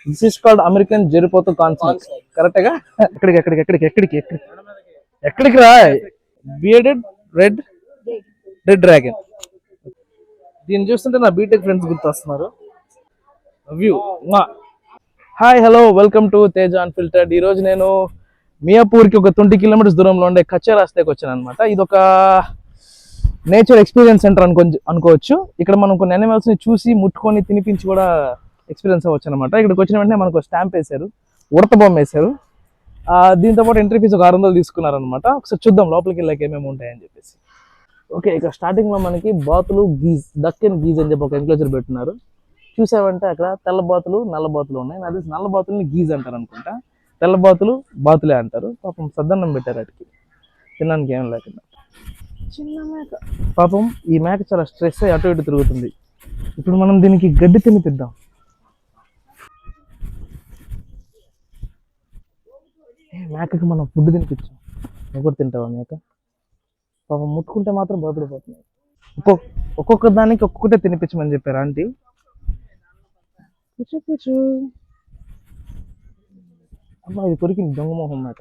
This is called American జరిపోతు conflict. కరెక్టేగా? ఎక్కడికి రా? Bearded red dragon. దీన్ని చూస్తుంటే నా బీటెక్ ఫ్రెండ్స్ గుర్తొస్తున్నారు. వ్యూ. Hi, hello, welcome to Teja unfiltered. ఈ రోజు నేను మియాపూర్కి ఒక 20 కిలోమీటర్స్ దూరంలో ఉండే కచ్చే రాస్తాకి వచ్చాను అనమాట. ఇది ఒక నేచర్ ఎక్స్పీరియన్స్ సెంటర్ అనుకోవచ్చు. ఇక్కడ మనం కొన్ని అనిమల్స్ని చూసి ముట్టుకొని తినిపించి కూడా ఎక్స్పీరియన్స్ అవ్వచ్చు అనమాట. ఇక్కడికి వచ్చిన వెంటనే మనకు స్టాంప్ వేశారు, ఉడత బొమ్మ వేశారు. దీంతో పాటు ఎంట్రీ ఫీజు ఒక 600 తీసుకున్నారనమాట. ఒకసారి చూద్దాం లోపలికి వెళ్ళాక ఏమేమి ఉంటాయని చెప్పేసి. ఓకే, ఇక స్టార్టింగ్లో మనకి బాతులు గీజ్, డక్ అండ్ గీజ్ అని చెప్పి ఒక ఎంక్లోజర్ పెట్టున్నారు. చూసామంటే అక్కడ తెల్ల బాతులు, నల్ల బాతులు ఉన్నాయి. నాకు తెలిసి నల్ల బాతుల్ని గీజ్ అంటారు అనుకుంటా, తెల్ల బాతులు బాతులే అంటారు. పాపం సద్దన్నం పెట్టారు వాటికి, తినడానికి ఏం లేకుండా. చిన్న మేక, పాపం ఈ మేక చాలా స్ట్రెస్ అయ్యి అటు ఇటు తిరుగుతుంది. ఇప్పుడు మనం దీనికి గడ్డి తినిపిద్దాం. మేకకి మనం ఫుడ్ తినిపించాం. నువ్వు కూడా తింటావా మేక? పాపం ముట్టుకుంటే మాత్రం బాధపడిపోతున్నాయి. ఒక్కొక్క దానికి ఒక్కొక్కటే తినిపించమని చెప్పారు ఆంటీ. కూర్చో. అమ్మా, ఇది కొరికింది దొంగమోహం మేక.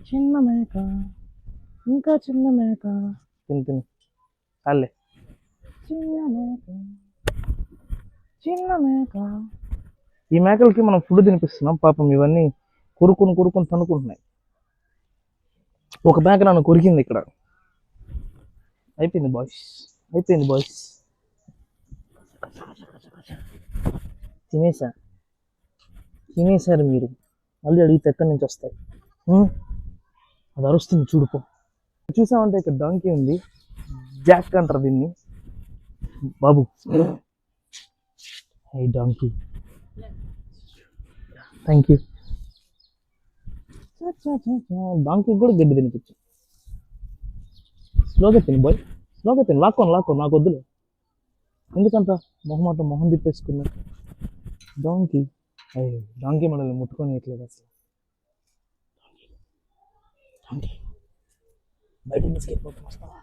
చిన్న మేక, ఇంకా చిన్న మేక. తిని చాలే. చిన్న మేక. ఈ మేకలకి మనం ఫుడ్ తినిపిస్తున్నాం. పాపం ఇవన్నీ కొరుకుని తనుకుంటున్నాయి. ఒక మేక నన్ను కొరికింది ఇక్కడ. అయిపోయింది బాయ్స్. తినేశారు మీరు. మళ్ళీ అడిగితే ఎక్కడి నుంచి వస్తాయి? అది అరుస్తుంది చూడుకో. చూసామంటే ఇక్కడ డాంకీ ఉంది. జాక్ అంటారు దీన్ని. బాబు, hi donkey, thank you. Donkey కూడా గడ్డి తినిపించు. స్లోగా తిని బాయ్, స్లోగా తిని. లాక్కో, నాకు వద్దులే. ఎందుకంత మొహం తిప్పేసుకున్నా. డాంకీ మనల్ని ముట్టుకొని ఇట్లేదు అసలు. బయట తీసుకెళ్ళిపోతాం. వస్తావా?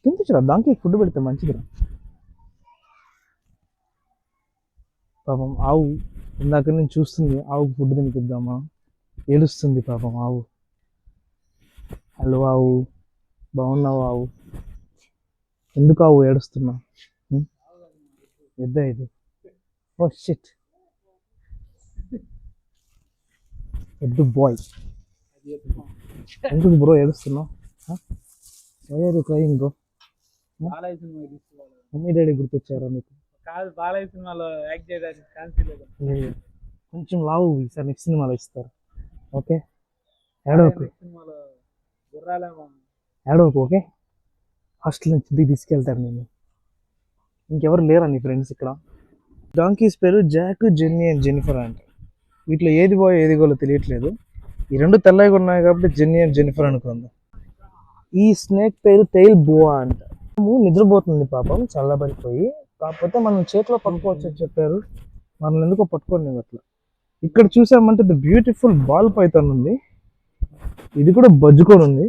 తినిపించరా డాంకీ, ఫుడ్ పెడితే మంచిదిరా. పాపం ఆవు ఇందాక నేను చూస్తుంది. ఆవుకు ఫుడ్ తినిపిద్దామా? ఏడుస్తుంది పాపం ఆవు. హలో ఆవు, బాగున్నావు ఆవు? ఎందుకు ఆవు ఏడుస్తున్నా? పెద్ద ఇది. ఓ షిట్, ఎద్దు బాయ్. ఎందుకు బ్రో ఏడుస్తున్నావు? Crying bro. మమ్మీ డాడీ గుర్తొచ్చారా నీకు? కాదు, బాలయ్య సినిమాలో యాక్ట్ చేయడానికి ఛాన్స్ లేదు. కొంచెం లావు ఈసారి నెక్స్ట్ సినిమాలో ఇస్తారు. ఓకే, ఏడవకు. ఓకే, హాస్టల్ నుంచి ఇంటికి తీసుకెళ్తారు నేను. ఇంకెవరు లేరా నీ ఫ్రెండ్స్ ఇక్కడ? డాంకీస్ పేరు జాక్, జెన్నీ అండ్ జెనిఫర్ అంట. వీటిలో ఏది బాయ్ ఏది గోలో తెలియట్లేదు. ఈ రెండు తెల్లగా ఉన్నాయి కాబట్టి జెన్నీ అండ్ జెనిఫర్ అనుకుందాం. ఈ స్నేక్ పేరు టెయిల్ బోవా అంట. నిద్రపోతుంది పాపం చల్లబడిపోయి. కాకపోతే మనం చేతిలో పట్టుకోవచ్చు అని చెప్పారు. మనం ఎందుకో పట్టుకోండి అట్లా. ఇక్కడ చూసామంటే ది బ్యూటిఫుల్ బాల్ పైథాన్ ఉంది. ఇది కూడా బజ్జుకొని ఉంది.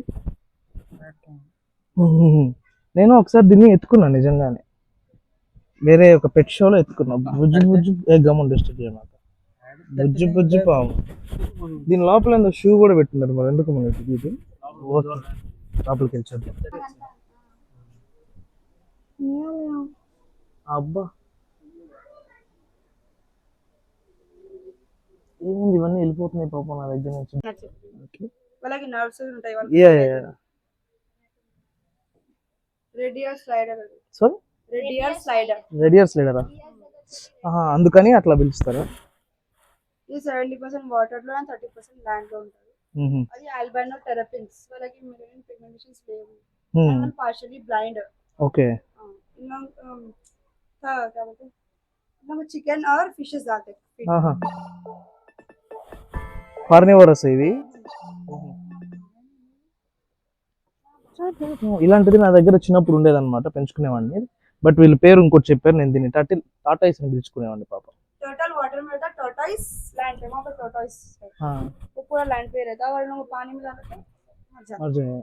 నేను ఒకసారి దీన్ని ఎత్తుకున్నా నిజంగానే, వేరే ఒక పెట్ షోలో ఎత్తుకున్నా. బుజ్జు గమన్ డిస్ట్రిక్ట్ అనమాట. బుజ్జు పాము. దీని లోపల ఎందుకు షూ కూడా పెట్టినారు. మరి ఎందుకు మనం ఇది లోపలికి వెళ్ళి అబ్బా, ఏంది ఇవన్నీ వెళ్ళిపోతున్నాయి పాపం నా దగ్గర నుంచి. రెడియర్ స్లైడరా? అందుకని అట్లా పిలుస్తారా? ఇది 70% వాటర్ లో అండ్ 30% ల్యాండ్ లో ఉంటుంది. అది ఆల్బైనో టెరపిన్స్. వాళ్ళకి మెలనిన్ పిగ్మెంటేషన్స్ లేవు. And partially blind. Okay. Chicken or fishes जाते हैं. కార్నివోరస్ ఇది. ఇలాంటిది నా దగ్గర చిన్నప్పుడు ఉండేదన్నమాట, పెంచుకునేవాడిని. బట్ వీళ్ళ పేరు ఇంకోటి చెప్పారు. నేను దీన్ని టార్టాయిస్ అని పిలుచుకునేవాడిని పాపం. टर्टल वाटर में रहता है, टर्टाइस लैंड पे, वहाँ पे टर्टाइस है। वो पूरा लैंड पे रहता है और लोग पानी में जाते हैं मर जाते हैं।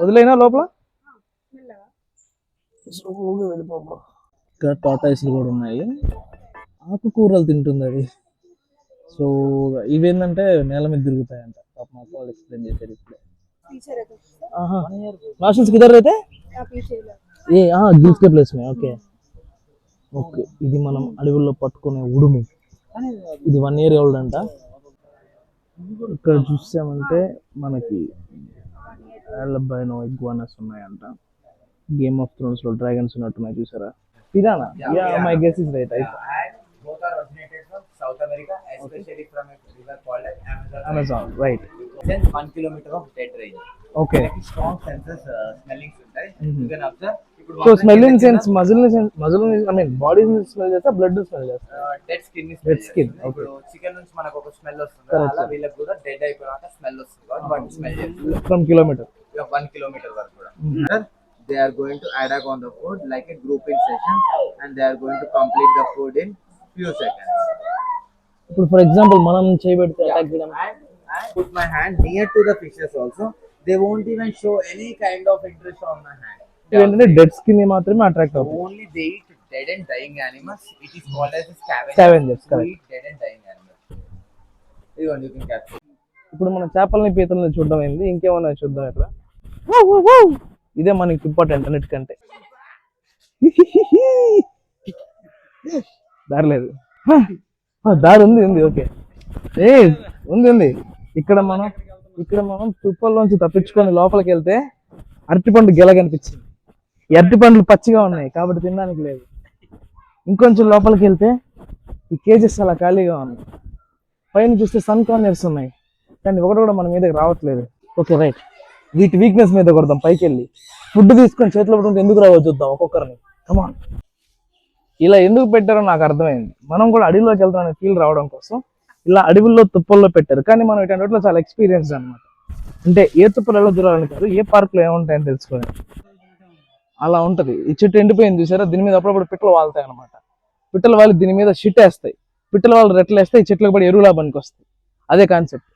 వదిలేనా లోపల? స్లోగా వెళ్ళిపోమ్మా. ఇక్కడ టాటాయిస్లు కూడా ఉన్నాయి. ఆకుకూరలు తింటుంది అది. సో ఇవేంటంటే నేల మీద తిరుగుతాయంట. పాప మా వాళ్ళు ఎక్స్ప్లెయిన్ చేశారు ఇప్పుడే. पीछे रखो मार्शल्स किधर रहते हैं? या पीछे ला ఏ గిల్స్ కే ప్లేస్ మే. Okay okay. ఇది మనం అడవుల్లో పట్టుకునే ఉడుము. ఇది 1 year ఓల్డ్ అంట. ఇక్కడ చూసామంటే మనకి ఆల్బైనో ఇగ్వానాస్ ఉన్నాయంట. గేమ్ ఆఫ్ థ్రోన్స్ లో డ్రాగన్స్ ఉన్నట్టున్నాయి చూసారా. Piranha. Yeah my guess is right. Both are originated from South America, especially from a river called as Amazon. Amazon right. Then 1 kilometer of dead range. Okay. Like strong senses, smelling ఉంటాయి. You can observe. ఇప్పుడు so smelling sense muscle I mean body smell చేస్తా, blood smell చేస్తా. Dead skin Dead skin, ఇప్పుడు chicken నుంచి మనకు ఒక smell వస్తుంది. Correct. అలా వీళ్ళకి కూడా డెడ్ అయిపోయాక స్మెల్ వస్తుంది. కాబట్టి వాటిని స్మెల్ చేస్తారు. From kilometre. 1 kilometer వరకు కూడా. They are going to attack on the food like a grouping session, and they are going to complete the food in few seconds. ఇప్పుడు ఫర్ ఎగ్జాంపుల్ మనం చేయబెడితే attack చేయడం. I put my hand near to the fishes also. They won't even show any kind of interest on my hand. ఏంటంటే dead skin మాత్రమే attract అవుతుంది. Only they eat dead and dying animals. It is called as a scavenger. Scavengers, Who correct. eat dead and dying animals. This one you can catch. ఇప్పుడు మనం చేపల్ని పీతల్ని చూడడం ఏంది, ఇంకేమన్నా చూద్దాం ఎట్లా. ఇదే మనకి ఇంపార్టెంట్ అన్నిటికంటే. దారి లేదు. దారి ఉంది ఓకే. ఏ ఉంది. ఇక్కడ మనం తుప్పల్లోంచి తప్పించుకొని లోపలికి వెళ్తే అరటిపండు గెల కనిపించింది. ఈ అరటిపండ్లు పచ్చిగా ఉన్నాయి కాబట్టి తినడానికి లేదు. ఇంకొంచెం లోపలికి వెళ్తే ఈ కేజెస్ అలా ఖాళీగా ఉన్నాయి. పైన చూస్తే సన్ కార్నర్స్ ఉన్నాయి కానీ ఒకటి కూడా మన మీదకి రావట్లేదు. Okay right. వీటి వీక్నెస్ మీద కొడదాం. పైకి వెళ్ళి ఫుడ్ తీసుకొని చేతిలో పెట్టుకుంటే ఎందుకు రావో చూద్దాం ఒక్కొక్కరిని. కమాన్. ఇలా ఎందుకు పెట్టారో నాకు అర్థమైంది. మనం కూడా అడవిలోకి వెళ్తామనే ఫీల్ రావడం కోసం ఇలా అడవుల్లో తుప్పల్లో పెట్టారు. కానీ మనం ఇటువంటి వాటిలో చాలా ఎక్స్పీరియన్స్ అనమాట. అంటే ఏ తుప్పలలో దూరాలని కాదు, ఏ పార్క్లో ఏముంటాయని తెలుసుకోవాలి. అలా ఉంటుంది. ఈ చెట్టు ఎండిపోయింది చూసారా, దీని మీద అప్పుడప్పుడు పిట్టలు వాళ్తాయి అనమాట. పిట్టలు వాళ్ళు దీని మీద షిట్ వేస్తాయి. పిట్టల వాళ్ళు రెట్లు వేస్తే ఈ చెట్లకు పడి ఎరువులా పనికి వస్తాయి. అదే కాన్సెప్ట్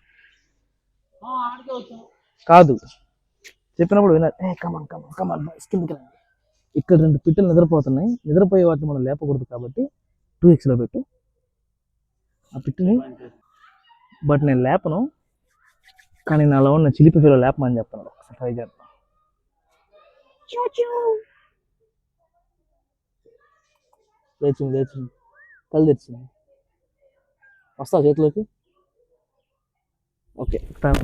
కాదు. చెప్పినప్పుడు విన్నారు. కమాన్ కిందకి రండి. ఇక్కడ 2 పిట్టలు నిద్రపోతున్నాయి. నిద్రపోయే వాటిని మనం లేపకూడదు కాబట్టి 2xలో పెట్టు ఆ పిట్టని. బట్ నేను లేపను, కానీ నాలో ఉన్న చిలిపి ఫీలో లేపమని చెప్తున్నాడు. ఒకసారి ట్రై చేద్దాం. లేచింది కళ్ళు తెరిచింది. వస్తా చేతిలోకి. ఓకే.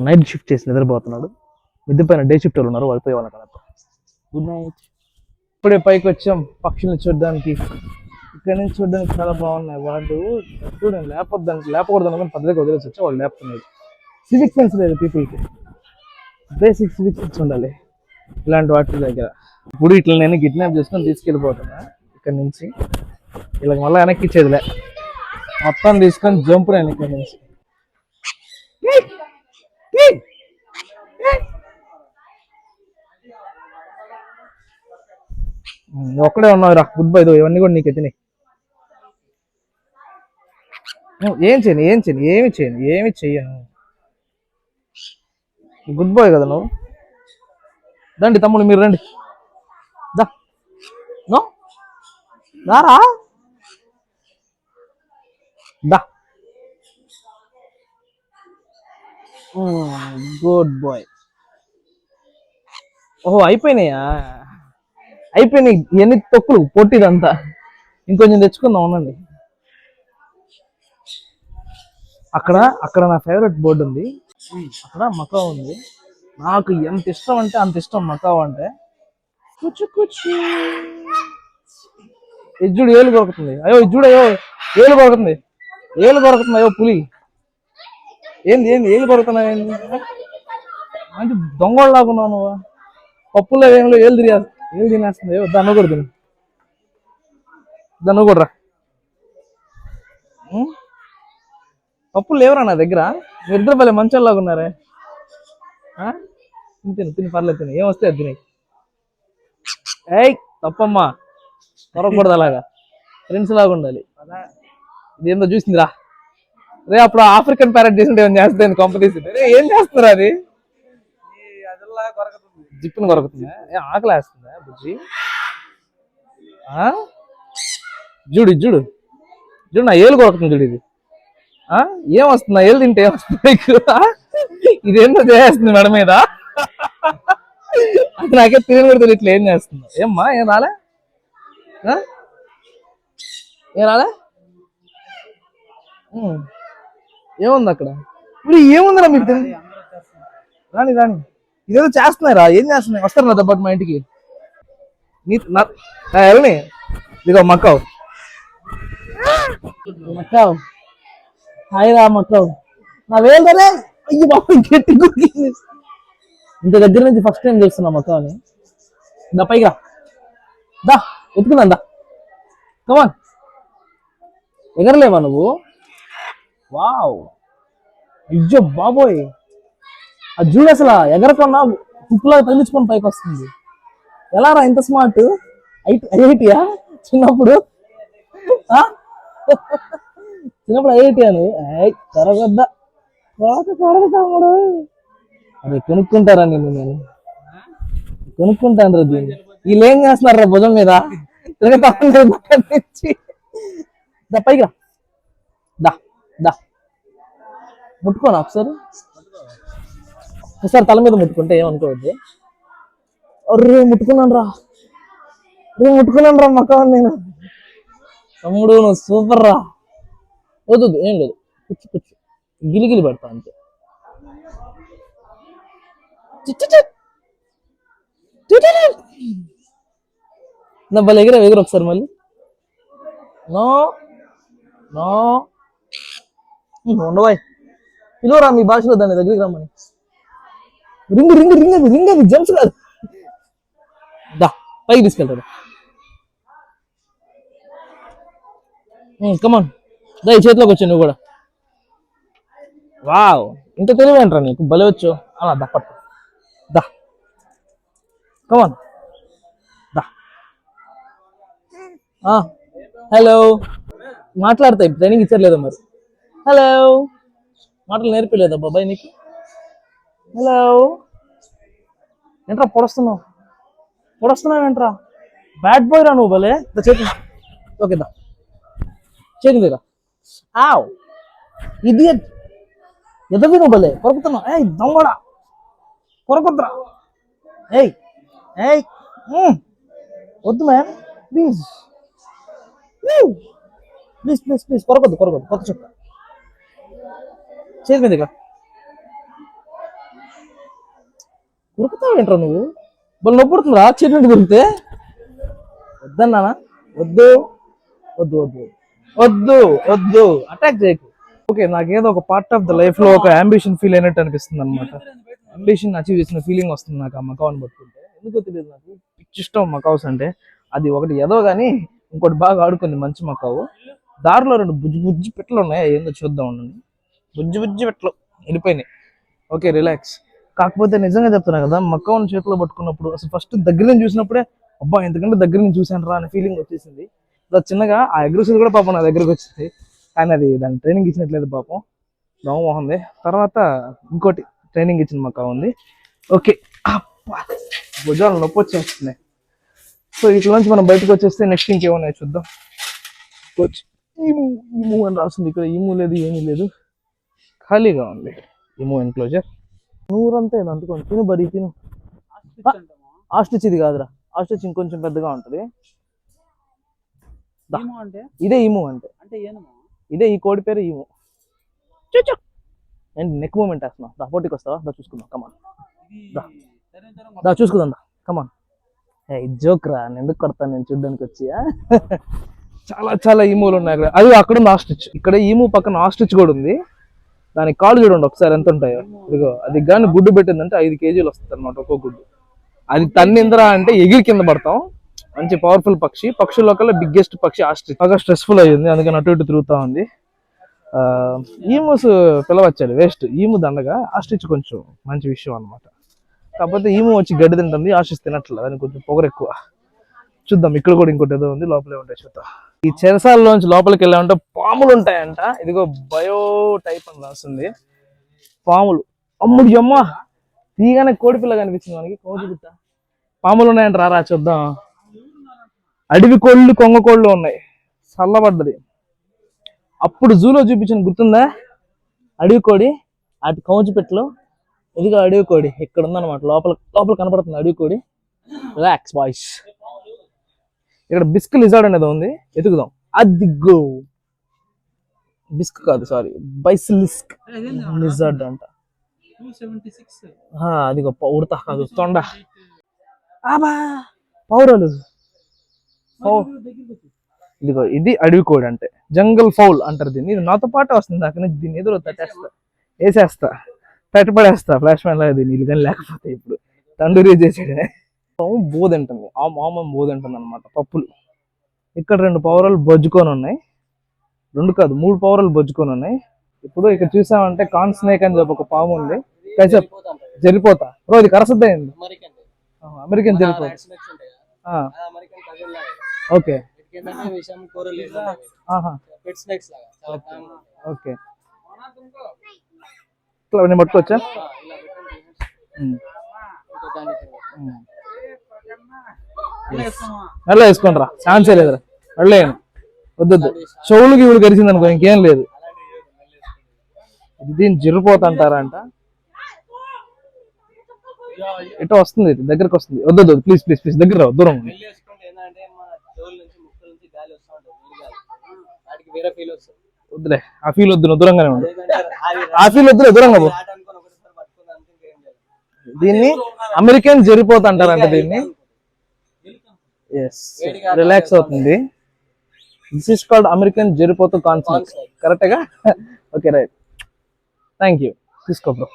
నైట్ షిఫ్ట్ చేసి నిద్రపోతున్నాడు. మిద్దె పైన డే షిఫ్ట్ ఉన్నారు, వాళ్ళు పోయే వాళ్ళ కలతో. Good night. ఇప్పుడే పైకి వచ్చాం పక్షుల్ని చూడడానికి. ఇక్కడ నుంచి చూడడానికి చాలా బాగున్నాయి. వాళ్ళు చూడండి లేపకూడదు అనుకుని పద్ధతిగా వదిలేసి వచ్చి వాళ్ళు లేపుతున్నారు. సివిక్ సెన్స్ లేదు పీపుల్కి. బేసిక్ సివిక్ సెన్స్ ఉండాలి ఇలాంటి వాటి దగ్గర. ఇప్పుడు ఇట్లా నేను కిడ్నాప్ చేసుకొని తీసుకెళ్ళిపోతున్నా ఇక్కడ నుంచి. వీళ్ళకి మళ్ళీ వెనక్కి ఇచ్చేదిలే, మొత్తం తీసుకొని జంప్ నేను ఇక్కడ నుంచి. ఒక్కడే ఉన్నావు రా. Good bye. ఇవన్నీ కూడా నీకు ఎత్తినాయి. ఏమి చెయ్యను. గుడ్ బాయ్ కదా నువ్వు. రండి తమ్ముడు, మీరు రండి. దారా గుడ్ బాయ్. ఓహో అయిపోయినాయి. ఎన్ని తొక్కులు పొట్టిదంతా. ఇంకొంచెం తెచ్చుకుందాం ఉండండి. అక్కడ నా ఫేవరెట్ బోర్డు ఉంది. అక్కడ మకావ్ ఉంది. నాకు ఎంత ఇష్టం అంటే అంత ఇష్టం మకావ్ అంటే. ఇజ్జుడు ఏలు కొరుకుతుంది. అయ్యో ఏలు కొరుకుతుంది. అయ్యో పులి. ఏంది ఏలు కొరుకుతున్నావు? ఏంది మంచి దొంగలాగున్నావు నువ్వు. పప్పుల్లో ఏమిలో ఏలు తినేస్తుంది. దాన్ని కూడా తిను. దాన్ని కూడా రా. పప్పులు లేవరా నా దగ్గర? మీరిద్దరు భలే మంచోళ్ళలాగా ఉన్నారే. తిని పర్లేదు, తిని ఏం వస్తే అది తిని. ఏయ్ తప్పమ్మా, త్వరకూడదు అలాగా. ఫ్రెండ్స్ లాగా ఉండాలి. ఇదేందో చూసిందిరా రే. అప్పుడు ఆఫ్రికన్ ప్యారెట్ చేసింటే ఏం చేస్తుంది కాంపిటీషన్. ఏం చేస్తున్నారు అది? జిప్పుని కొరకుతుందా? ఆకలి వేస్తుందా బుజ్జి? ఆ? చూడు చూడు చూడు నా ఏలు కొడుతుంది చూడు ఇది. ఏం వస్తుంది నా ఏలు తింటే ఏమొస్తుంది నీకు? ఇదేంటో చేస్తుంది మెడ మీద. అది నాకే తెలియని కూడా తెలియదు ఇట్లా ఏం చేస్తుందో. ఏమ్మా ఏం రాలే? ఏం రాలే? ఏముంది అక్కడ? ఇప్పుడు ఏముందిరా మీకు? రాని రాని ఇదేదో చేస్తున్నారా? ఏం చేస్తున్నాయి? వస్తారు నాతో పాటు మా ఇంటికి. వెళ్ళని ఇదిగో మక్కావు మక్కావు. హాయ్ రా మక్కావు. నా వేలుదనే అయ్యి బాబు గట్టి ఇంత దగ్గర నుంచి ఫస్ట్ టైం చూస్తున్నా మక్కావుని. దా పైగా దా ఎత్తుకుందా దా. కమాన్ ఎగరలేవా నువ్వు? వావ్ ఇజ్జో బాబోయ్. అది చూడు అసలు ఎగరకుండా కుప్పులాగా తగిలించుకొని పైకి వస్తుంది. ఎలా రా ఇంత స్మార్ట్? ఐఐటియా చిన్నప్పుడు? చిన్నప్పుడు ఐఐటియాను తరగద్దా తమ్ముడు. అదే కొనుక్కుంటారా నేను కొనుక్కుంటాను రా దీన్ని. వీళ్ళు ఏం చేస్తున్నారు రా భుజం మీద నుంచి. దా పైకి రా. దా దా ముట్టుకోనా ఒకసారి? ఒకసారి తల మీద ముట్టుకుంటే ఏమనుకోవద్దు. అర్రే ముట్టుకున్నాను రా మక్కవని నేను. తమ్ముడు నువ్వు సూపర్ రా. వద్దు ఏం లేదు, కూర్చు గిలిగిలి పెడతా అంతే. నా భలే ఎగురు ఒకసారి మళ్ళీ. నో నో ఉండవాయ్ పిలువరా మీ భాషలో దాన్ని దగ్గరికి రమ్మని. రింగ్ అది జంప్స్ కాదు. దా పైకి తీసుకెళ్తాడు. కమాన్ దా ఈ చేతిలోకి వచ్చా నువ్వు కూడా. వావ్ ఇంత తెలివేంట్రా నీకు? భలే వచ్చు. అలా దా పట్టు దా. కమాన్ దా. హలో మాట్లాడతా. ఇప్పుడు ట్రైనింగ్ ఇచ్చర్లేదా మరి? హలో మాటలు నేర్పలేదా బాబాయ్ నీకు? హలో ఏంట్రా పొడుస్తున్నావు ఏంట్రా? బ్యాడ్ బాయ్ రా నువ్వు. భలే చేతి ఓకే దా చేతి దగ్గర. ఆవ్ ఇడియట్ ఎదవి నువ్వు భలే కొరుకుతున్నావు. ఏయ్ దొంగడా కొరకొద్దురా. ఏయ్ ఏయ్ వద్దు మ్యామ్ ప్లీజ్ కొరకొద్దు కొత్త చెప్తా. చేతి మీద కొరుకుతావు ఏంట్రా నువ్వు? వాళ్ళు నొప్పి పుడుతుందా చేతి నుండి కొరికితే? వద్దన్నానా? వద్దు వద్దు వద్దు వద్దు వద్దు అటాక్ చేయకు. ఓకే నాకేదో ఒక పార్ట్ ఆఫ్ ద లైఫ్ లో ఒక అంబిషన్ ఫీల్ అయినట్టు అనిపిస్తుంది అనమాట. అంబిషన్ అచీవ్ చేసిన ఫీలింగ్ వస్తుంది నాకు ఆ మకావుని పట్టుకుంటే. ఎందుకో తెలియదు, నాకు పిచ్చి ఇష్టం మకావుస్ అంటే. అది ఒకటి ఏదో కానీ ఇంకోటి బాగా ఆడుకుంది మంచి మకావు. దారిలో 2 బుజ్జి పెట్టలు ఉన్నాయి, ఏందో చూద్దాం ఉండండి. బుజ్జి పెట్టలు వెళ్ళిపోయినాయి. Okay relax. కాకపోతే నిజంగా చెప్తున్నా కదా, మకావుని చేతిలో పట్టుకున్నప్పుడు అసలు ఫస్ట్ దగ్గర నుంచి చూసినప్పుడే అబ్బా ఎందుకంటే దగ్గర నుంచి చూసాను రా అనే ఫీలింగ్ వచ్చేసింది. ఇలా చిన్నగా ఆ అగ్రెసివ్ కూడా పాపం నా దగ్గరకు వచ్చింది, కానీ అది దాని ట్రైనింగ్ ఇచ్చినట్లేదు పాపం, దోమోహంది. తర్వాత ఇంకోటి ట్రైనింగ్ ఇచ్చిన మకావు ఉంది. ఓకే భుజాలు నొప్పి వచ్చేస్తున్నాయి. సో ఇట్లా నుంచి మనం బయటకు వచ్చేస్తే నెక్స్ట్ ఇంకేమున్నాయి చూద్దాం. ఈము అని రాస్తుంది ఇక్కడ. ఈము లేదు ఏమీ లేదు, ఖాళీగా ఉంది. Emu enclosure. నూరంతా ఏదో అందుకోండి. తిను బరీ తిను. ఆస్ట్రిచ్ ఇది కాదురా, ఆస్ట్రిచ్ ఇంకొంచెం పెద్దగా ఉంటుంది. ఇదే ఈము అంటే ఇదే, ఈ కోడి పేరు ఈము. ఏంటి నెక్ మూమెంట్ వేస్తున్నావు? దా పోటీకి వస్తావా? దా చూసుకుందాం కమాన్. దా చూసుకుందాం దా కమాన్. జోక్ రా, నేను ఎందుకు కొడతాను నేను చూడ్డానికి వచ్చి. చాలా ఈములు ఉన్నాయి అక్కడ. అది అక్కడ ఉంది ఆస్ట్రిచ్. ఇక్కడ ఈము పక్కన ఆస్ట్రిచ్ కూడా ఉంది. దానికి కాళ్ళు చూడండి ఒకసారి ఎంత ఉంటాయో. ఇదిగో అది కానీ గుడ్డు పెట్టిందంటే 5 కేజీలు వస్తుంది అనమాట ఒక్కో గుడ్డు. అది తన్నిందిరా అంటే ఎగిరి కింద పడతాం. మంచి పవర్ఫుల్ పక్షి. పక్షుల్లో కల్లా బిగ్గెస్ట్ పక్షి ఆస్ట్రిచ్. బాగా స్ట్రెస్ఫుల్ అయ్యింది, అందుకని అటు ఇటు తిరుగుతూ ఉంది. ఈమూస్ పిలవచ్చాడు వేస్ట్. ఈము దండగా, ఆస్ట్రిచ్ కొంచెం మంచి విషయం అనమాట. కాకపోతే ఈము వచ్చి గడ్డి తింటుంది, ఆస్ట్రిచ్ తినట్లేదు, దానికి కొంచెం పొగరు ఎక్కువ. చూద్దాం ఇక్కడ కూడా ఇంకోటి ఏదో ఉంది, లోపలే ఉంటాయి చూద్దాం. ఈ చెరసాలలోంచి లోపలికి వెళ్ళామంటే పాములు ఉంటాయంట. ఇదిగో బయో టైప్ అని రాస్తుంది. పాములు అమ్ముడు అమ్మ తీగానే కోడిపిల్ల కనిపించింది మనకి. కోడి పిట్ట పాములు ఉన్నాయంట, రారా చూద్దాం. అడవి కోళ్ళు కొంగ కోళ్ళు ఉన్నాయి, చల్లబడ్డది. అప్పుడు జూలో చూపించిన గుర్తుందా అడవి కోడి, అటు కౌంచి పెట్టలో. ఇదిగో అడవి కోడి ఇక్కడ ఉందన్నమాట, లోపల లోపల కనపడుతుంది అడవి కోడి. Relax boys. ఇక్కడ బిస్క్ లిజార్డ్ అనేది ఉంది, ఎతుకుదాం. అదిగో బిస్క్ కాదు, సారీ, బైసిలిస్క్ లిజార్డ్ అంట. 276. అదిగో ఉడతా కాదు, తొండ. ఆబా పౌరాలు. ఇదిగో ఇది అడవి కోడి అంటే, జంగల్ ఫౌల్ అంటారు దీన్ని. ఇది నాతో పాటు వస్తుంది, అక్కడ నుంచి దీన్ని ఎదురు తట్టేస్తా, వేసేస్తా, పెట్టపడేస్తా ఫ్లాష్ మ్యాన్ లాగా దీన్ని. ఇది కానీ లేకపోతే ఇప్పుడు తండూరి చేసేదే. బోధంటుంది, ఆ మామం బోధంటుంది అనమాట, పప్పులు. ఇక్కడ 2 పౌరాలు బొజ్జుకొని ఉన్నాయి, 2 కాదు 3 పౌరాలు బొజ్జుకొని ఉన్నాయి. ఇప్పుడు ఇక్కడ చూసామంటే కాన్ స్నేక్ అని చెప్పి ఒక పాము ఉంది. జరిపోతా బ్రో, ఇది కరసద్దండి, అమెరికన్ జరిపోతా. ఓకే ఓకే, ఇట్లా నేను పట్టుకోవచ్చా? మెల్ల వేసుకోండి రా, ఛాన్సే లేదురా, వెళ్ళేయను. వద్దొద్దు, చెవులకి ఇవి కరిచింది అనుకో ఇంకేం లేదు. దీన్ని జిర్రిపోతుంటారంట. ఎటో వస్తుంది, దగ్గరకు వస్తుంది. వద్దొద్దు ప్లీజ్ ప్లీజ్ ప్లీజ్, దగ్గర రావు, దూరం ఉంది. వద్దులే, ఆ ఫీల్ వద్దు, నువ్వు దూరంగానే ఉండు. ఆ ఫీల్ వద్దులే, దూరంగా పో. దీన్ని అమెరికన్ జరిపోతుంటారంట దీన్ని. ఎస్, రిలాక్స్ అవుతుంది. దిస్ ఇస్ కాల్డ్ అమెరికన్ జరిపోతు కాన్సెప్ట్, కరెక్ట్గా? Okay right, thank you. తీసుకో బ్రో.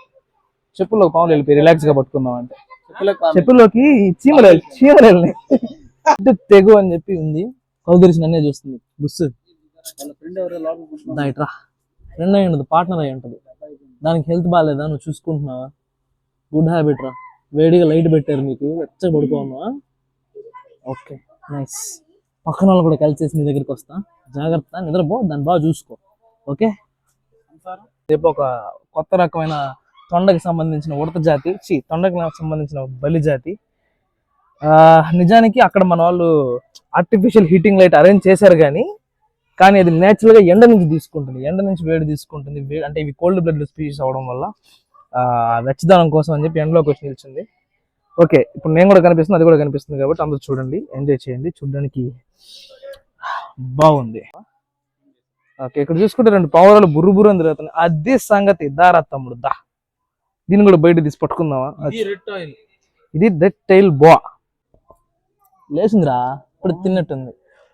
చెప్పుల్లో పాములు వెళ్ళిపోయి రిలాక్స్ గా పట్టుకుందాం అంటే, చెప్పుల్లోకి చీమలు తెగు అని చెప్పి ఉంది. కౌదరిసి నన్నే చూస్తుంది, బుస్సు ఇట్రా. ఫ్రెండ్ అయి ఉండదు, పార్ట్నర్ అయి ఉంటుంది. దానికి హెల్త్ బాగాలేదా, నువ్వు చూసుకుంటున్నావా? గుడ్ హ్యాబిట్ రా. వేడిగా లైట్ పెట్టారు మీకు, వెచ్చగా పడుకోన్నావా? Okay nice. పక్కన వాళ్ళు కూడా కలిసేసి మీ దగ్గరికి వస్తా, జాగ్రత్త, నిద్రపో, దాన్ని బాగా చూసుకో. ఓకే, రేపు ఒక కొత్త రకమైన తొండకి సంబంధించిన ఉడత జాతి, తొండకి సంబంధించిన బలి జాతి. నిజానికి అక్కడ మన వాళ్ళు ఆర్టిఫిషియల్ హీటింగ్ లైట్ అరేంజ్ చేశారు, కానీ అది న్యాచురల్గా ఎండ నుంచి తీసుకుంటుంది, ఎండ నుంచి వేడి తీసుకుంటుంది. అంటే ఇవి కోల్డ్ బ్లడ్ స్పీషీస్ అవడం వల్ల వెచ్చదనం కోసం అని చెప్పి ఎండలోకి వచ్చి నిలిచింది. ఓకే, ఇప్పుడు నేను కూడా కనిపిస్తుంది, అది కూడా కనిపిస్తుంది, కాబట్టి అందరూ చూడండి, ఎంజాయ్ చేయండి. చూడడానికి బాగుంది. ఓకే, ఇక్కడ చూసుకుంటే 2 పావురాలు బుర్రు అని తిరుగుతున్నాయి. అదే సంగతి, దారా తమ్ముడు దా. దీన్ని కూడా బయట తీసి పట్టుకుందామా? ఇది రెడ్ టైల్ బోా. లేచిందిరా, ఇప్పుడు తిన్నట్టుంది.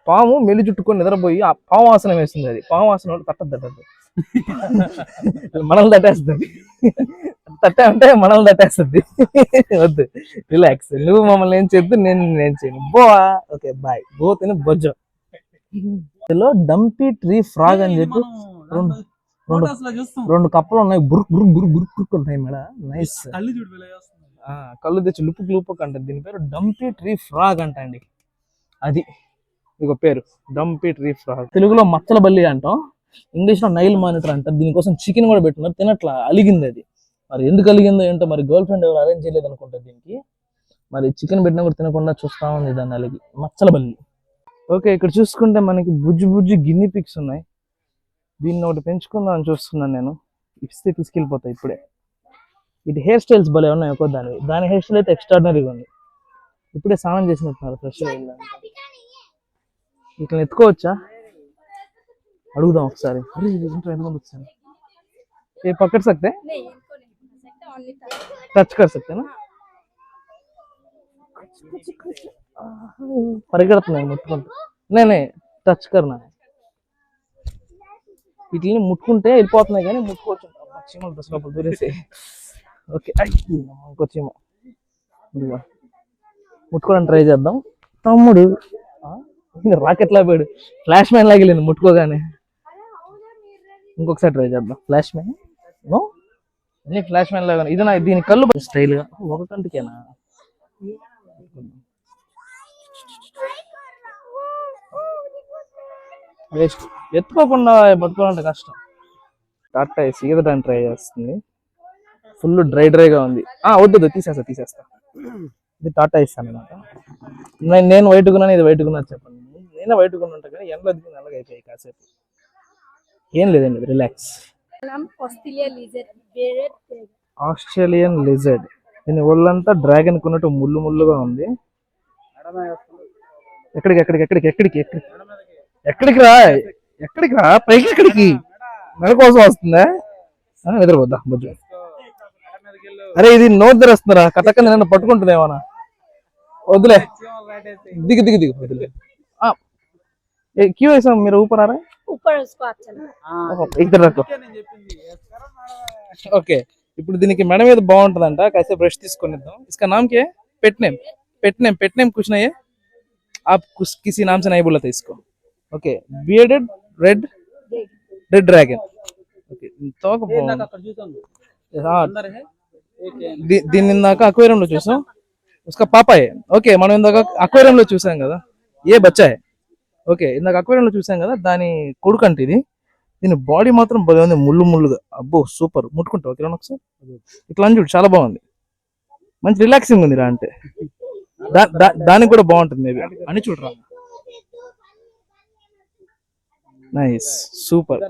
పాము మెల్లి చుట్టుకొని నిద్రపోయి ఆ పాము వాసన వేస్తుంది. అది పాము వాసన తట్టద్దు, మనల్ని తట్టేస్తుంది. తట్టామంటే మనల్ని తట్టేస్తుంది. వద్దు, రిలాక్స్. నువ్వు మమ్మల్ని ఏం చేయొద్దు, నేను చేయను. బోా. Okay bye. బో తిని బొజ్జో. డంపీ ట్రీ ఫ్రాగ్ అని చెప్పి రెండు కప్పలు ఉన్నాయి, బురుక్ ఉంటాయి మేడ. నైస్. కళ్ళు తెచ్చి లుపుక్ అంటే దీని పేరు డంపీ ట్రీ ఫ్రాగ్ అంట అండి. అది ఇక పేరు డంపీ ట్రీ ఫ్రాగ్. తెలుగులో మచ్చల బల్లి అంటాం, ఇంగ్లీష్ లో నైల్ మానిటర్ అంటారు. దీనికోసం చికెన్ కూడా పెట్టున్నారు, తినట్లా, అలిగింది అది. మరి ఎందుకు అలిగిందో ఏంటో, మరి గర్ల్ ఫ్రెండ్ ఎవరు అరేంజ్ చేయలేదు అనుకుంటారు దీనికి. మరి చికెన్ పెట్టినా కూడా తినకుండా చూస్తా ఉంది దాన్ని, అలిగి. మచ్చల బల్లి. ఓకే, ఇక్కడ చూసుకుంటే మనకి బుజ్జి గిన్ని పిక్స్ ఉన్నాయి. దీన్ని ఒకటి పెంచుకుందాం అని చూస్తున్నాను నేను. ఇస్తే తీసుకెళ్ళిపోతాయి ఇప్పుడే. ఇది హెయిర్ స్టైల్స్ భలే ఉన్నాయి ఒక్కో దాని హెయిర్ స్టైల్ అయితే ఎక్స్ట్రాడినరీగా ఉంది. ఇప్పుడే స్నానం చేసినట్టున్నారు ఫ్రెష్గా. ఇట్లా ఎత్తుకోవచ్చా అడుగుదాం ఒకసారి. ఎంతమంది వచ్చాను, ఏ పక్కన सकते टच कर सकते ना? పరిగెడుతున్నాయి ముట్టుకుంటూ. నేనే టచ్ కర్నా, వీటిని ముట్టుకుంటే వెళ్ళిపోతున్నాయి, కానీ ముట్టుకోవచ్చు. చీమలు డ్రెస్ లోపల దూరేసి. ఓకే, ఇంకో చీమ. ముట్టుకోవడానికి ట్రై చేద్దాం. తమ్ముడు రాకెట్ లా పోయాడు, ఫ్లాష్ మ్యాన్ లాగా వెళ్ళింది ముట్టుకోగానే. ఇంకొకసారి ట్రై చేద్దాం. ఫ్లాష్ మ్యాన్ నో, అన్ని ఫ్లాష్ మ్యాన్ లాగా. ఇది దీని కళ్ళు స్టైల్ గా ఒక కంటికేనా? వేస్ట్, ఎత్తుకోకుండా పట్టుకోవాలంటే కష్టం. టాటా ఈదడానికి ట్రై చేస్తుంది, ఫుల్ డ్రైగా ఉంది. వద్దు, తీసేస్తా. ఇది టాటా ఇస్తాను అనమాట. నేను వైట్ కొన్నాను, ఇది వైట్ కొన్నా చెప్పండి. నేనే వైట్ కొని ఉంటాను కానీ ఎండలో దిగి నల్లగా అయిపోయాయి కాసేపు. ఏం లేదండి, రిలాక్స్. Australian lizard. దీని ఒళ్ళంతా డ్రాగన్ కొన్నట్టు ముళ్ళు ముళ్ళుగా ఉంది. ఎక్కడికి ఎక్కడికి ఎక్కడికి ఎక్కడికి ఎక్కడికి ఎక్కడికి రా, ఎక్కడికి రా, పైకి ఎక్కడికి, మెడ కోసం వస్తుందా? నిద్రపోద్దా బుజ్జు. అరే ఇది నోట్ తెరుస్తున్నారా, కథక్క నన్ను పట్టుకుంటుందేమోనా. వద్దులే, దిగు దిగు దిగు, వద్దులే. क्यों ऐसा मेरा ऊपर आ रहा है? ऊपर उसको अच्छा लगा। इधर रखो. ఓకే, ఇప్పుడు దీనికి మెడ మీద బాగుంటుందంట. कैसे ब्रश తీసుకొనిద్దాం. इसका नाम क्या है? Pet name. पेट नेम कुछ नहीं है, आप कुछ किसी नाम से नहीं बोला था इसको. Okay, bearded red dragon. Okay, తోక బాగుంది. దీన్ని ఇందాక అక్వేరియంలో చూసాం. उसका पापा है. ఓకే, మనం ఇందాక అక్వేరియంలో చూసాం కదా, ఏ బచ్చా है. ఓకే, ఇందాక అక్వేరియంలో చూసాం కదా, దాని కొడుకు అంటే ఇది. దీని బాడీ మాత్రం భలే ఉంది, ముళ్ళు ముళ్ళుగా. అబ్బో సూపర్. ముట్టుకుంటావు కిరణ్ ఒకసారి, ఇట్లా అని చూడు, చాలా బాగుంది. మంచి రిలాక్సింగ్ ఉంది రా అంటే. దానికి కూడా బాగుంటుంది మేబీ అని చూడరా. Nice, super.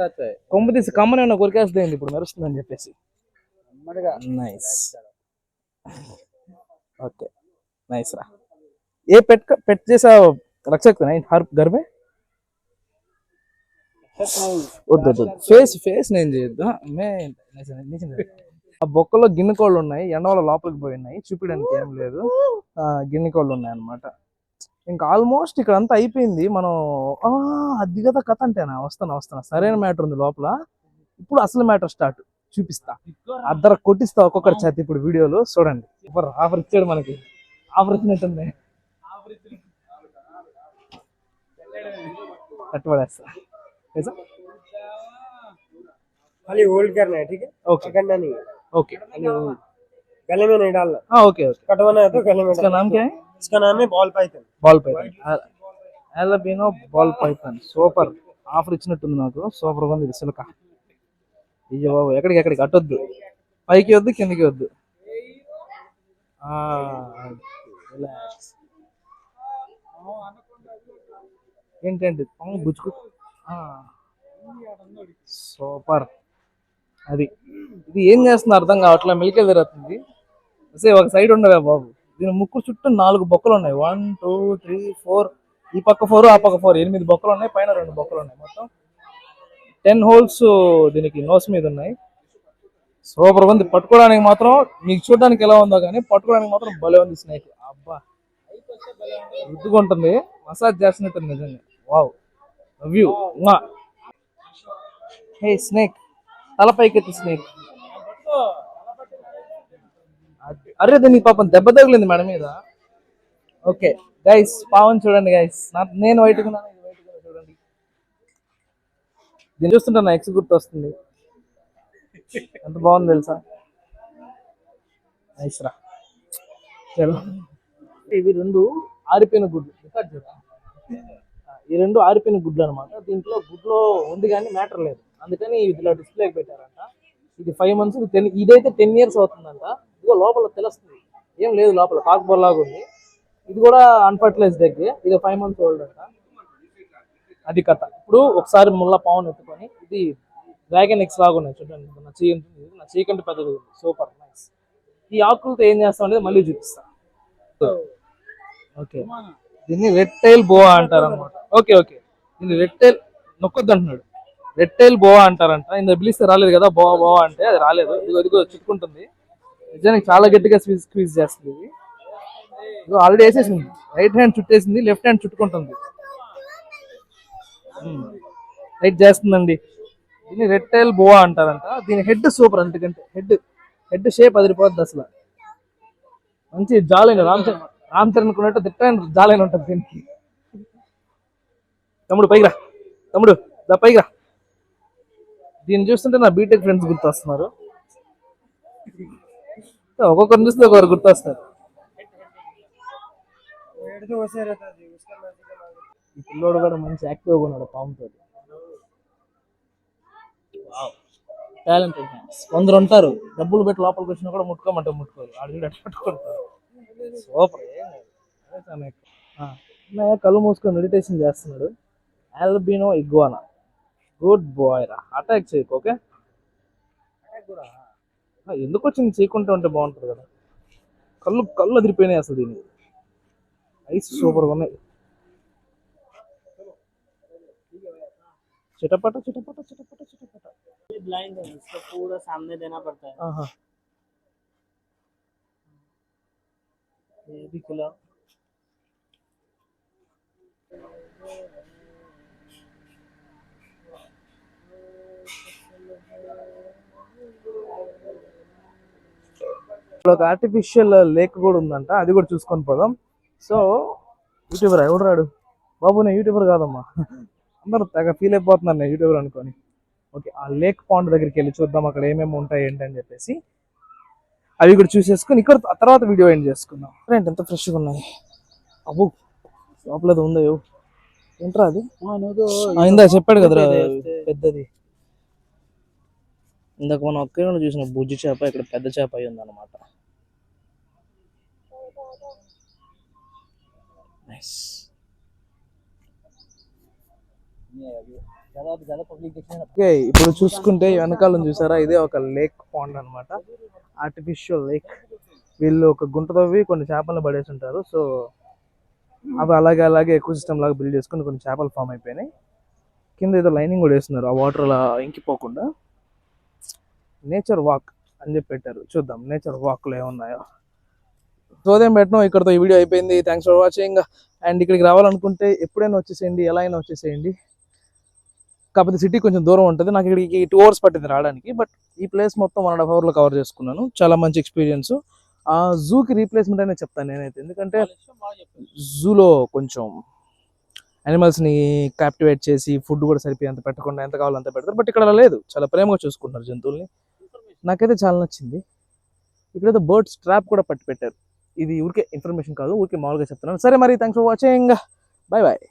కొమ్మ తీసి కమ్మనే కొరికేస్తుంది ఇప్పుడు మెరుస్తుందని చెప్పేసి. నైస్. ఓకే, నైస్ రా. ఏ పెట్ చేసా रख सकते ना हर घर में? వద్దు, ఫేస్ నేను చేయొద్దు. ఆ బొక్కలో గిన్నె కోళ్ళు ఉన్నాయి, ఎండ వల్ల లోపలికి పోయి ఉన్నాయి, చూపించడానికి ఏం లేదు. గిన్నె కోళ్ళు ఉన్నాయి అనమాట. ఇంకా ఆల్మోస్ట్ ఇక్కడ అంతా అయిపోయింది. మనం అది కదా కథ అంటేనా. వస్తానా, సరైన మ్యాటర్ ఉంది లోపల. ఇప్పుడు అసలు మ్యాటర్ స్టార్ట్, చూపిస్తా. అద్దర కొట్టిస్తా ఒక్కొక్కరి చేతి ఇప్పుడు వీడియోలో. చూడండి, ఆఫర్ ఇచ్చాడు మనకి. ఆఫర్ ఇచ్చినట్టుంది. पड़ेस्ता ऐसा खाली होल्ड करना है, ठीक है? ओके, पकड़ना नहीं है। ओके, गले में नहीं डालना। हाँ ओके ओके, कटवाना है तो गले में। इसका नाम क्या है? इसका नाम है ball python. Albino ball python. Super. Offer ఇచ్చినట్టుంది నాకు. సూపర్ గా ఉంది ఇది సిలక. అయ్యో బాబు, ఎక్కడికి అట్టొద్దు, పైకి వద్దు, కిందకి వద్దు. రిలాక్స్. ఏంటంటే గుచ్చుకు. సూపర్. అది ఇది ఏం చేస్తుందో అర్థం కావట్లా. మిల్కే తిరుగుతుంది. అసలు ఒక సైడ్ ఉండవే బాబు. దీని ముక్కు చుట్టూ 4 బొక్కలు ఉన్నాయి. 1 2 3 4, ఈ పక్క 4, ఆ పక్క 4, 8 బొక్కలు ఉన్నాయి. పైన 2 బొక్కలు ఉన్నాయి. మొత్తం 10 హోల్స్ దీనికి నోస్ మీద ఉన్నాయి. సూపర్ ఉంది. పట్టుకోవడానికి మాత్రం మీకు చూడడానికి ఎలా ఉందో కానీ పట్టుకోవడానికి మాత్రం భలే ఉంది స్నేక్. అబ్బా, రుద్దుకుంటుంది, మసాజ్ చేస్తున్నట్టు నిజంగా. వావ్, వ్యూ. హే స్నేక్, తలపైకెత్తి స్నేక్. అరే దీనికి పాపం దెబ్బ తగిలింది మేడం మీద. ఓకే గైస్, పావన్ చూడండి గైస్. నేను వైట్ కొన్నాను, ఇది వైట్ కొన్నా చూడండి. దీన్ని చూస్తుంటే నా ఎక్స్ గుర్తు వస్తుంది. ఎంత బాగుంది తెలుసా. నైస్ రా. ఇవి 2 ఆరిపోయిన గుడ్లు. ఈ 2 ఆరిపోయిన గుడ్లు అనమాట. దీంట్లో గుడ్లో ఉంది కానీ మ్యాటర్ లేదు, అందుకని ఇదిలా డిస్ప్లేకి పెట్టారంట. ఇది 5 months, ఇదైతే 10 years అవుతుందంట. ఇదిగో లోపల తెలుస్తుంది, ఏం లేదు లోపల, కాక్బోల్ లాగా ఉంది. ఇది కూడా అన్ఫర్టిలైజ్డ్ ఎగ్. ఇది 5 months ఓల్డ్ అంట. అది కథ. ఇప్పుడు ఒకసారి ముళ్ళ పావును ఎత్తుకొని, ఇది డ్రాగన్ ఎగ్స్ లాగా ఉన్నాయి చూడండి. నా చీకంటే పెద్దది. Super nice. ఈ ఆకులతో ఏం చేస్తాం అనేది మళ్ళీ చూపిస్తా. ఓకే, దీన్ని రెడ్ టైల్ బోవా అంటారు అనమాట. ఓకే ఓకే, దీన్ని రెడ్ టైల్ నొక్కొద్దు అంటున్నాడు. రెడ్ టైల్ బోవా అంటారంట. ఇందులో పిలిస్తే రాలేదు కదా బోవా అంటే, అది రాలేదు. ఇదిగో చుట్టుకుంటుంది. నిజానికి చాలా గట్టిగా స్క్వీజ్ చేస్తుంది ఇది. ఇదిగో ఆల్రెడీ వేసేసింది. రైట్ హ్యాండ్ చుట్టేసింది, లెఫ్ట్ హ్యాండ్ చుట్టుకుంటుంది. రైట్ చేస్తుందండి. దీన్ని రెడ్ టైల్ బోవా అంటారంట. దీని హెడ్ సూపర్. ఎందుకంటే హెడ్ షేప్ అదిరిపోద్ది అసలు. మంచి జాలైన రామ్ చరణ్ కొన్నట్టు తిట్టని జాలైన ఉంటుంది దీనికి. తమ్ముడు పైకి రా, తమ్ముడు పైకి రా. దీన్ని చూస్తుంటే నా బీటెక్ ఫ్రెండ్స్ గుర్తొస్తున్నారు. ఒక్కొక్కరిని చూస్తే ఒకరు గుర్తొస్తారు. ఈ పిల్లోడు కూడా మంచి యాక్టివ్గా ఉన్నాడు పాముతో. టాలెంటెడ్ ఫ్యాన్స్ 100 ఉంటారు. డబ్బులు పెట్టి లోపలికి వచ్చినా కూడా ముట్టుకోమంటే ముట్టుకోరు. ఆడు చూడు ఎట్లా పట్టుకుంటారు. సూపర్. అన్నయ్య కళ్ళు మూసుకొని మెడిటేషన్ చేస్తున్నాడు. ఆల్బినో ఇగ్వానా. గుడ్ బాయ్ రా, అటాక్ చేయకు. ఓకే, ఎందుకు వచ్చింది చేయకుంటూ ఉంటే బాగుంటుంది కదా. కళ్ళు కళ్ళు అదిరిపోయినాయి అసలు. దీన్ని ఐస్ సూపర్గా ఉన్నాయి. చిటపట చిటపట చిటపట చిటపట. ये ब्लाइंड है, इसको पूरा सामने देना पड़ता है। ఆహా. ये भी खुला। ఇక్కడ ఒక ఆర్టిఫిషియల్ లేక్ కూడా ఉందంట, అది కూడా చూసుకొని పోదాం. సో యూట్యూబర్ ఎవడు రాడు బాబు, నేను యూట్యూబర్ కాదమ్మా. అందరూ తెగ ఫీల్ అయిపోతున్నారు నేను యూట్యూబర్ అనుకొని. ఓకే, ఆ లేక్ పాండ్ దగ్గరికి వెళ్ళి చూద్దాం అక్కడ ఏమేమి ఉంటాయి ఏంటి అని చెప్పేసి. అవి కూడా చూసేసుకొని ఇక్కడ ఆ తర్వాత వీడియో ఎండ్ చేసుకుందాం. ఏంటి ఎంత ఫ్రెష్గా ఉన్నాయి. అబ్బు లోపల ఏదో ఉందో ఏంట్రా అది. ఇందా చెప్పాడు కదరా పెద్దది. ఇందాక మనం ఒకే చూసిన బుజ్జి చేప, ఇక్కడ పెద్ద చేప అయి ఉందన్నమాట. నైస్. ఓకే, ఇప్పుడు చూసుకుంటే వెనకాలను చూసారా, ఇదే ఒక లేక్ పాండ్ అన్నమాట. Artificial lake. వీళ్ళు ఒక గుంట తవ్వి కొన్ని చేపలను పడేసి ఉంటారు. సో అవి అలాగే అలాగే ఎకో సిస్టమ్ లాగా బిల్డ్ చేసుకుని కొన్ని చేపలు ఫామ్ అయిపోయినాయి. కింద ఏదో లైనింగ్ కూడా వేస్తున్నారు ఆ వాటర్ అలా ఇంకిపోకుండా. నేచర్ వాక్ అని చెప్పి పెట్టారు. చూద్దాం నేచర్ వాక్లో ఏమున్నాయో. చూద్దాం పెట్టినాం. ఇక్కడతో ఈ వీడియో అయిపోయింది. Thanks for watching. అండ్ ఇక్కడికి రావాలనుకుంటే ఎప్పుడైనా వచ్చేసేయండి, ఎలా అయినా వచ్చేసేయండి. కాకపోతే సిటీ కొంచెం దూరం ఉంటుంది. నాకు ఇక్కడికి 2 hours పట్టింది రావడానికి. బట్ ఈ ప్లేస్ మొత్తం 1.5 hours కవర్ చేసుకున్నాను. చాలా మంచి ఎక్స్పీరియన్స్. ఆ జూకి రీప్లేస్మెంట్ అనే చెప్తాను నేనైతే. ఎందుకంటే జూలో కొంచెం యానిమల్స్ని క్యాప్టివేట్ చేసి ఫుడ్ కూడా సరిపోయేంత పెట్టకుండా ఎంత కావాలో అంత పెడతారు. బట్ ఇక్కడ అలా లేదు, చాలా ప్రేమగా చూసుకుంటున్నారు జంతువుల్ని. నాకైతే చాలా నచ్చింది. ఇక్కడైతే బర్డ్స్ ట్రాప్ కూడా పట్టి పెట్టారు. ఇది ఊరికే ఇన్ఫర్మేషన్ కాదు, ఊరికే మామూలుగా చెప్తున్నాను. సరే మరి, thanks for watching. Bye bye.